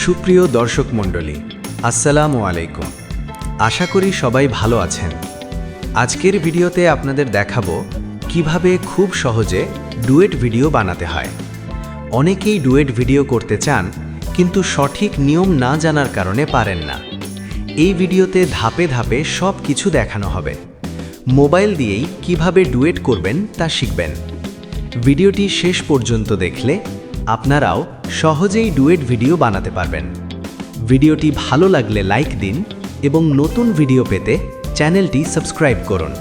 সুপ্রিয় দর্শক মণ্ডলী, আসসালামু আলাইকুম। আশা করি সবাই ভালো আছেন। আজকের ভিডিওতে আপনাদের দেখাবো কিভাবে খুব সহজে ডুয়েট ভিডিও বানাতে হয়। অনেকেই ডুয়েট ভিডিও করতে চান, কিন্তু সঠিক নিয়ম না জানার কারণে পারেন না। এই ভিডিওতে ধাপে ধাপে সব কিছু দেখানো হবে। মোবাইল দিয়েই কিভাবে ডুয়েট করবেন তা শিখবেন। ভিডিওটি শেষ পর্যন্ত দেখলে আপনারাও সহজেই ডুয়েট ভিডিও বানাতে পারবেন। ভিডিওটি ভালো লাগলে লাইক দিন এবং নতুন ভিডিও পেতে চ্যানেলটি সাবস্ক্রাইব করুন।